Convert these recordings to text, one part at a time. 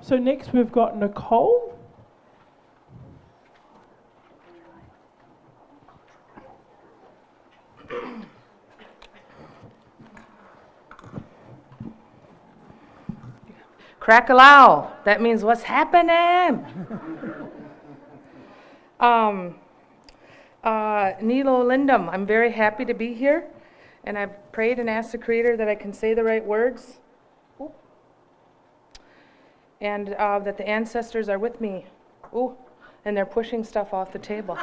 So next we've got Nicole. Crack-a-low. That means what's happening? Nilo Lindum, I'm very happy to be here, and I've prayed and asked the Creator that I can say the right words, and that the ancestors are with me, and they're pushing stuff off the table.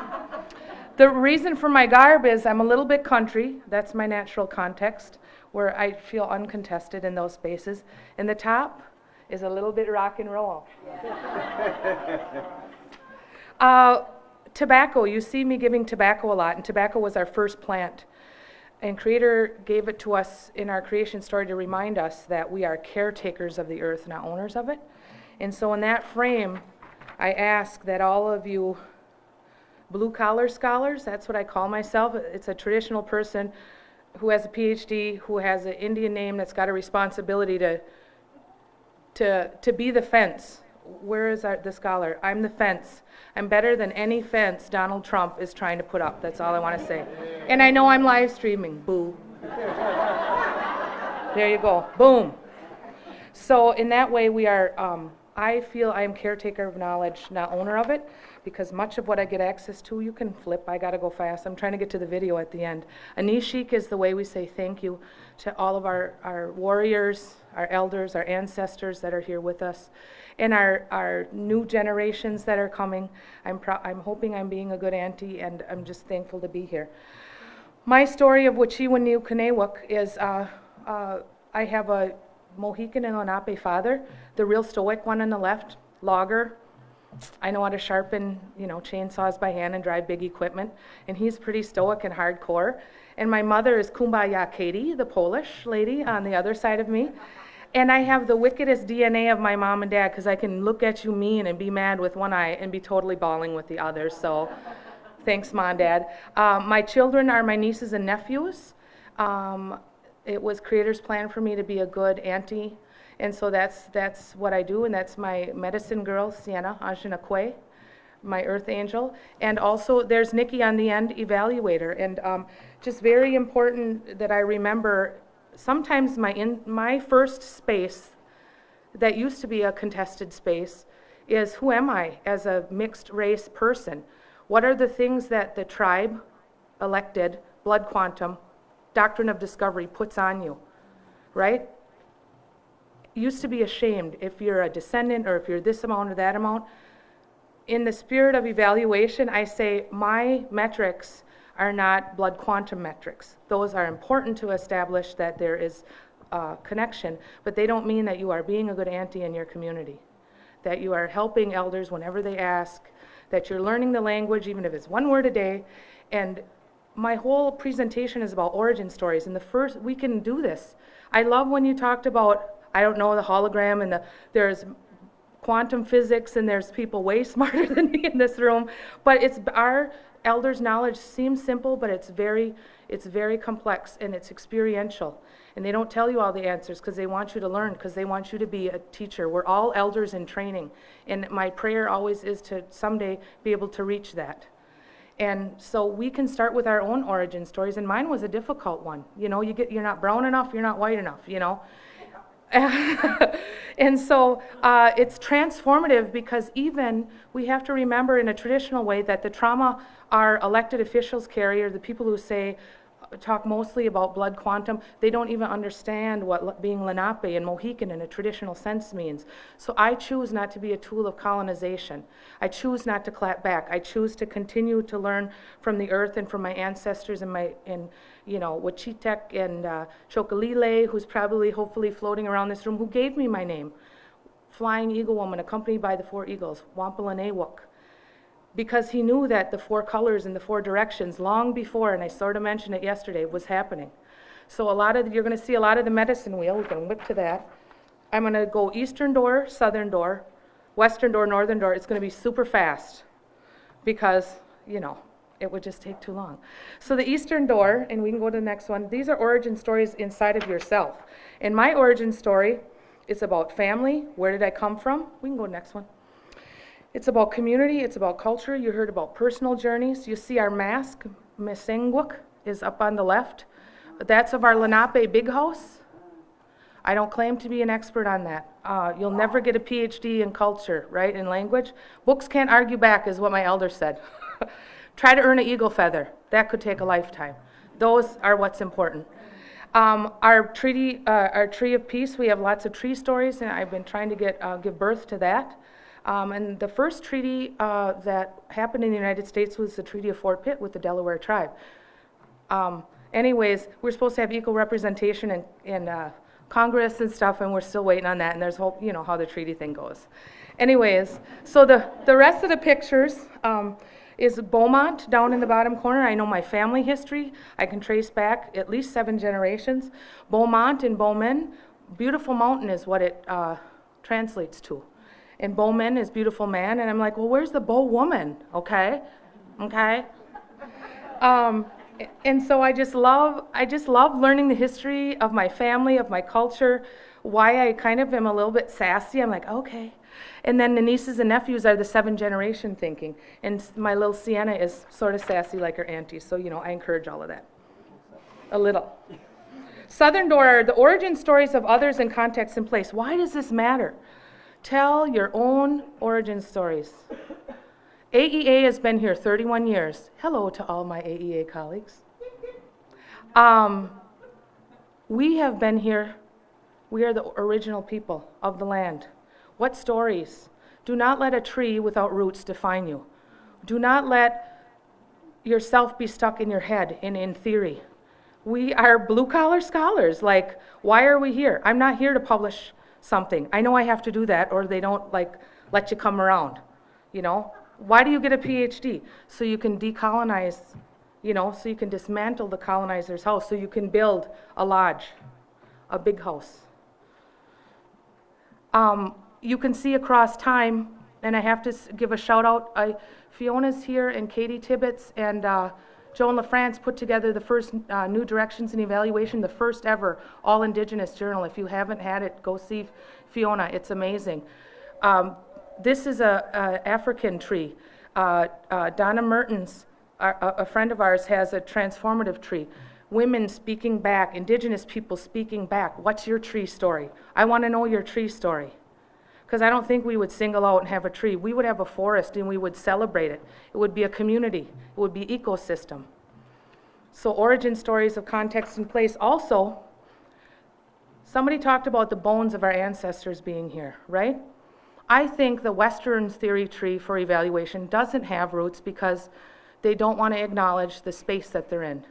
The reason for my garb is I'm a little bit country. That's my natural context, where I feel uncontested in those spaces, and the top is a little bit rock and roll. Tobacco, you see me giving tobacco a lot, and tobacco was our first plant. And Creator gave it to us in our creation story to remind us that we are caretakers of the earth, not owners of it. And so in that frame, I ask that all of you blue-collar scholars, that's what I call myself. It's a traditional person who has a PhD, who has an Indian name that's got a responsibility to be the fence. Where is the scholar? I'm the fence. I'm better than any fence Donald Trump is trying to put up. That's all I want to say. And I know I'm live streaming. Boo. There you go. Boom. So in that way, we are, I feel I am caretaker of knowledge, not owner of it, because much of what I get access to, you can flip. I got to go fast. I'm trying to get to the video at the end. Anishik is the way we say thank you to all of our warriors, our elders, our ancestors that are here with us, and our new generations that are coming. I'm hoping I'm being a good auntie, and I'm just thankful to be here. My story of Wachiwaniu Kanewuk is I have a Mohican and Lunaape father, the real stoic one on the left, logger. I know how to sharpen, chainsaws by hand and drive big equipment, and he's pretty stoic and hardcore. And my mother is Kumbaya Katie, the Polish lady on the other side of me. And I have the wickedest DNA of my mom and dad, because I can look at you mean and be mad with one eye and be totally bawling with the other. So thanks, Mom and Dad. My children are my nieces and nephews. It was Creator's plan for me to be a good auntie. And so that's what I do, and that's my medicine girl, Sienna Ajinakwe, my earth angel. And also there's Nikki on the end, evaluator. And just very important that I remember, sometimes my first space that used to be a contested space is, who am I as a mixed race person? What are the things that the tribe, elected, blood quantum, doctrine of discovery puts on you, right? Used to be ashamed if you're a descendant or if you're this amount or that amount. In the spirit of evaluation, I say my metrics are not blood quantum metrics. Those are important to establish that there is a connection, but they don't mean that you are being a good auntie in your community, that you are helping elders whenever they ask, that you're learning the language, even if it's one word a day. And my whole presentation is about origin stories, and we can do this. I love when you talked about, I don't know, the hologram, and there's quantum physics, and there's people way smarter than me in this room, but it's our elders' knowledge seems simple, but it's very complex, and it's experiential. And they don't tell you all the answers because they want you to learn, because they want you to be a teacher. We're all elders in training, and my prayer always is to someday be able to reach that. And so we can start with our own origin stories, and mine was a difficult one. You're not brown enough, you're not white enough, And so it's transformative, because even we have to remember in a traditional way that the trauma our elected officials carry, or the people who talk mostly about blood quantum, they don't even understand what being Lunaape and Mohican in a traditional sense means. So I choose not to be a tool of colonization. I choose not to clap back. I choose to continue to learn from the earth and from my ancestors and Wachitek and Chokalile, who's probably hopefully floating around this room, who gave me my name. Flying Eagle Woman, accompanied by the 4 eagles, Wampalanewuk. Because he knew that the 4 colors and the 4 directions long before, and I sort of mentioned it yesterday, was happening. So you're going to see a lot of the medicine wheel. We can whip to that. I'm going to go eastern door, southern door, western door, northern door. It's going to be super fast because, it would just take too long. So the eastern door, and we can go to the next one. These are origin stories inside of yourself. And my origin story It's about family. Where did I come from? We can go next one. It's about community. It's about culture. You heard about personal journeys. You see our mask, Misingwuk, is up on the left. That's of our Lunaape big house. I don't claim to be an expert on that. You'll never get a PhD in culture, right, in language. Books can't argue back, is what my elder said. Try to earn an eagle feather. That could take a lifetime. Those are what's important. Our tree of peace, we have lots of tree stories, and I've been trying to give birth to that. And the first treaty that happened in the United States was the Treaty of Fort Pitt with the Delaware tribe. Anyways, we're supposed to have equal representation in Congress and stuff, and we're still waiting on that, and there's hope, you know, how the treaty thing goes. Anyways, so the rest of the pictures is Beaumont down in the bottom corner. I know my family history. I can trace back at least 7 generations. Beaumont and Bowman, beautiful mountain is what it translates to. And Bowman is beautiful man, and I'm like, well, where's the Bow woman? Okay. And so I just love learning the history of my family, of my culture, why I kind of am a little bit sassy. I'm like, okay. And then the nieces and nephews are the 7 generation thinking. And my little Sienna is sort of sassy like her auntie, so, you know, I encourage all of that. A little. Southern Door are the origin stories of others in context and place. Why does this matter? Tell your own origin stories. AEA has been here 31 years. Hello to all my AEA colleagues. We have been here. We are the original people of the land. What stories? Do not let a tree without roots define you. Do not let yourself be stuck in your head and in theory. We are blue-collar scholars. Like, why are we here? I'm not here to publish something. I know I have to do that, or they don't let you come around, you know? Why do you get a PhD? So you can decolonize, you know, so you can dismantle the colonizer's house, so you can build a lodge, a big house. You can see across time, and I have to give a shout out, Fiona's here, and Katie Tibbetts, and Joan LaFrance put together the first New Directions in Evaluation, the first ever all Indigenous journal. If you haven't had it, go see Fiona, it's amazing. This is a African tree. Donna Mertens, a friend of ours, has a transformative tree. Women speaking back, Indigenous people speaking back. What's your tree story? I want to know your tree story. Because I don't think we would single out and have a tree. We would have a forest and we would celebrate it. It would be a community. It would be ecosystem. So origin stories of context and place. Also, somebody talked about the bones of our ancestors being here, right? I think the Western theory tree for evaluation doesn't have roots because they don't want to acknowledge the space that they're in.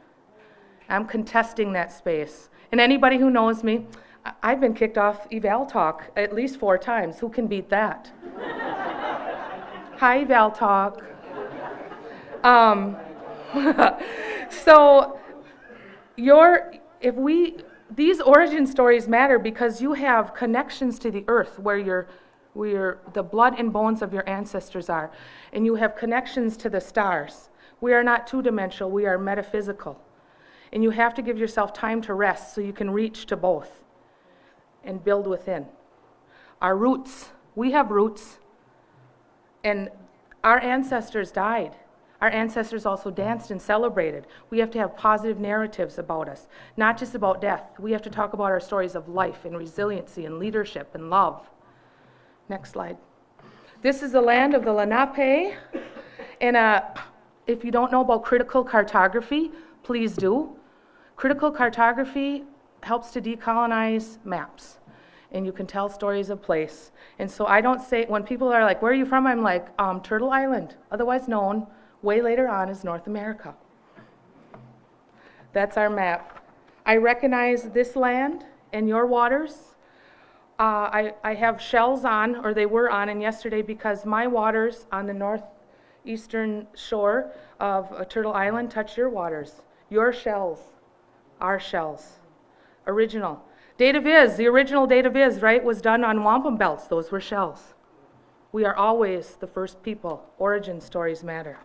I'm contesting that space. And anybody who knows me, I've been kicked off Eval Talk at least 4 times. Who can beat that? Hi, Eval Talk. So these origin stories matter because you have connections to the earth where the blood and bones of your ancestors are, and you have connections to the stars. We are not 2-dimensional, we are metaphysical. And you have to give yourself time to rest so you can reach to both and build within. Our roots, we have roots, and our ancestors died. Our ancestors also danced and celebrated. We have to have positive narratives about us, not just about death. We have to talk about our stories of life and resiliency and leadership and love. Next slide. This is the land of the Lunaape, and if you don't know about critical cartography, please do. Critical cartography helps to decolonize maps, and you can tell stories of place. And so I don't say, when people are like, where are you from? I'm like, Turtle Island, otherwise known way later on as North America. That's our map. I recognize this land and your waters. I have shells on, or they were on, and yesterday because my waters on the northeastern shore of Turtle Island touch your waters. Your shells, our shells. Original. Date of Is, the original date of Is, right, was done on wampum belts. Those were shells. We are always the first people. Origin stories matter.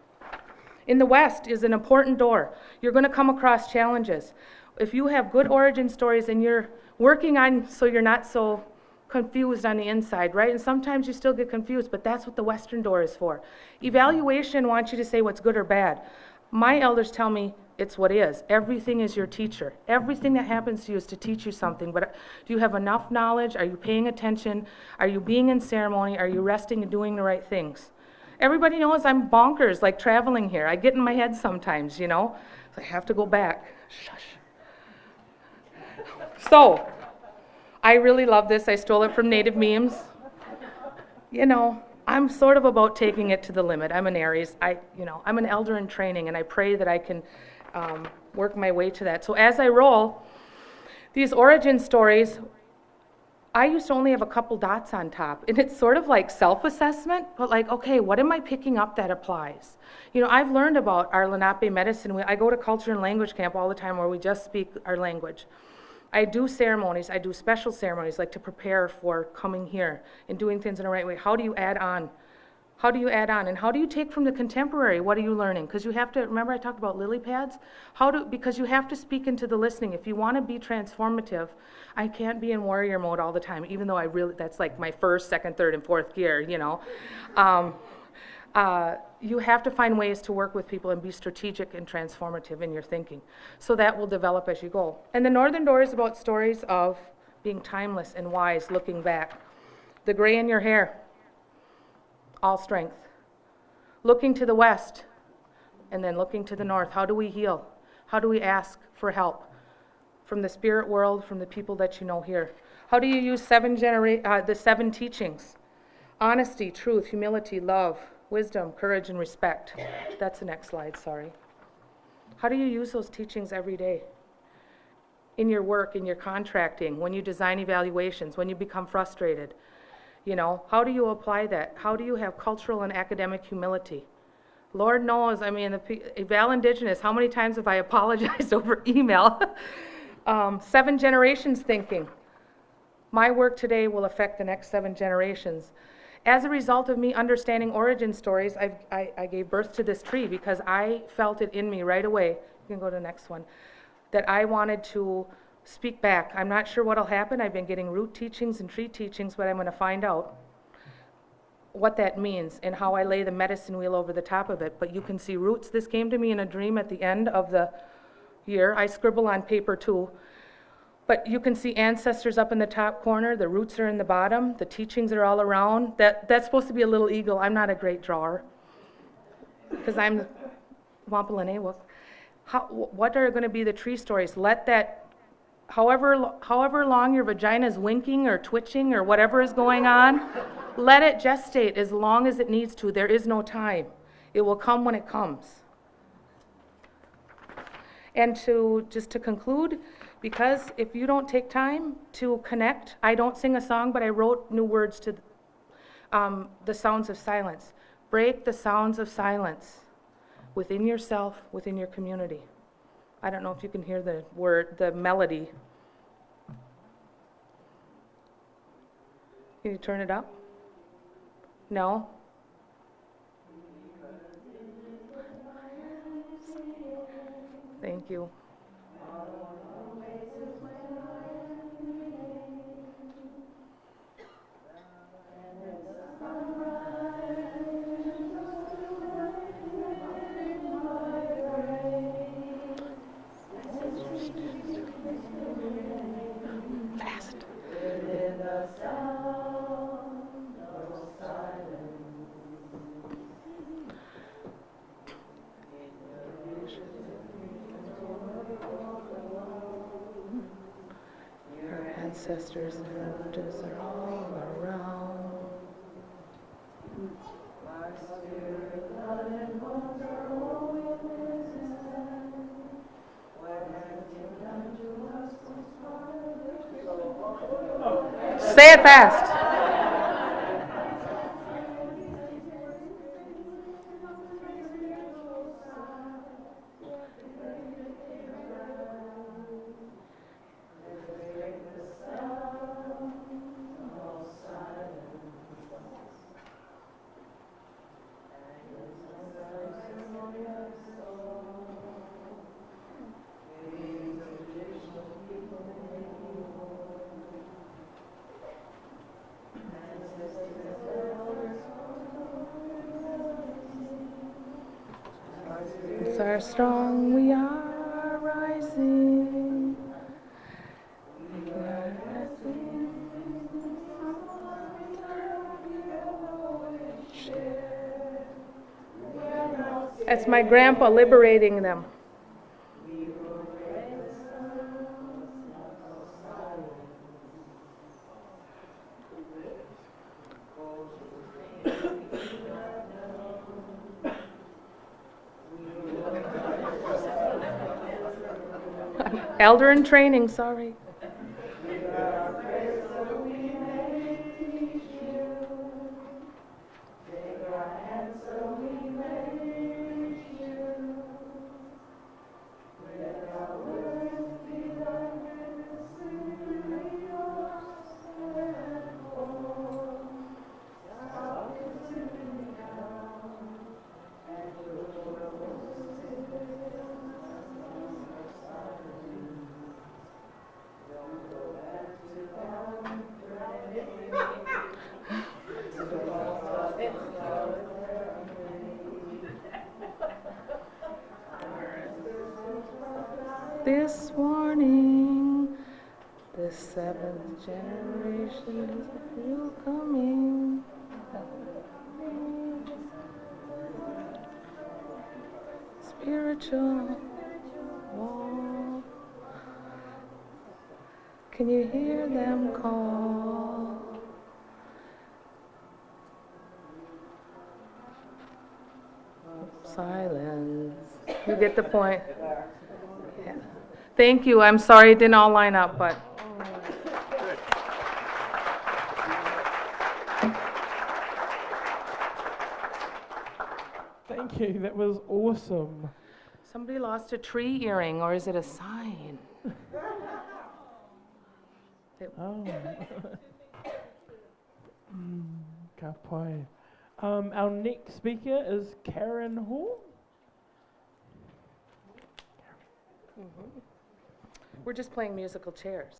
In the West is an important door. You're going to come across challenges. If you have good origin stories and you're working on so you're not so confused on the inside, right? And sometimes you still get confused, but that's what the Western door is for. Evaluation wants you to say what's good or bad. My elders tell me it's what is. Everything is your teacher. Everything that happens to you is to teach you something. But do you have enough knowledge? Are you paying attention? Are you being in ceremony? Are you resting and doing the right things? Everybody knows I'm bonkers, like traveling here. I get in my head sometimes, you know. So I have to go back. Shush. So, I really love this. I stole it from Native Memes. You know, I'm sort of about taking it to the limit. I'm an Aries. I'm an elder in training, and I pray that I can work my way to that. So as I roll, these origin stories, I used to only have a couple dots on top, and it's sort of like self-assessment, but like, okay, what am I picking up that applies? You know, I've learned about our Lunaape medicine. I go to culture and language camp all the time where we just speak our language. I do ceremonies, I do special ceremonies, like to prepare for coming here and doing things in the right way. How do you add on? How do you add on? And how do you take from the contemporary? What are you learning? Because you have to, remember I talked about lily pads? Because you have to speak into the listening. If you want to be transformative, I can't be in warrior mode all the time, even though that's like my first, second, third, and fourth gear, you know. You have to find ways to work with people and be strategic and transformative in your thinking. So that will develop as you go. And the Northern Door is about stories of being timeless and wise, looking back. The gray in your hair, all strength. Looking to the west, and then looking to the north. How do we heal? How do we ask for help? From the spirit world, from the people that you know here. How do you use the 7 teachings? Honesty, truth, humility, love, wisdom, courage, and respect. That's the next slide, sorry. How do you use those teachings every day? In your work, in your contracting, when you design evaluations, when you become frustrated. You know, how do you apply that? How do you have cultural and academic humility? Lord knows, I mean, Eval Indigenous, how many times have I apologized over email? 7 generations thinking. My work today will affect the next 7 generations. As a result of me understanding origin stories, I gave birth to this tree because I felt it in me right away. You can go to the next one. That I wanted to speak back. I'm not sure what'll happen. I've been getting root teachings and tree teachings, but I'm going to find out what that means and how I lay the medicine wheel over the top of it. But you can see roots. This came to me in a dream at the end of the year. I scribble on paper too. But you can see ancestors up in the top corner. The roots are in the bottom. The teachings are all around. That's supposed to be a little eagle. I'm not a great drawer because I'm Wampalanewook. What are going to be the tree stories? Let that, however long your vagina is winking or twitching or whatever is going on, let it gestate as long as it needs to. There is no time. It will come when it comes. And just to conclude, because if you don't take time to connect, I don't sing a song, but I wrote new words to the sounds of silence. Break the sounds of silence within yourself, within your community. I don't know if you can hear the melody. Can you turn it up? No? Thank you. Fast. Our ancestors and elders are all around. Say it fast. Spirits are strong, we are rising. We are rising. That's my grandpa liberating them. Elder in training, sorry. This warning, the seventh generation is still coming. Spiritual wall. Can you hear them call? Silence. You get the point. Yeah. Thank you. I'm sorry it didn't all line up, but. Thank you, that was awesome. Somebody lost a tree earring, or is it a sign? Oh. Ka pai. Our next speaker is Karen Hall. We're just playing musical chairs.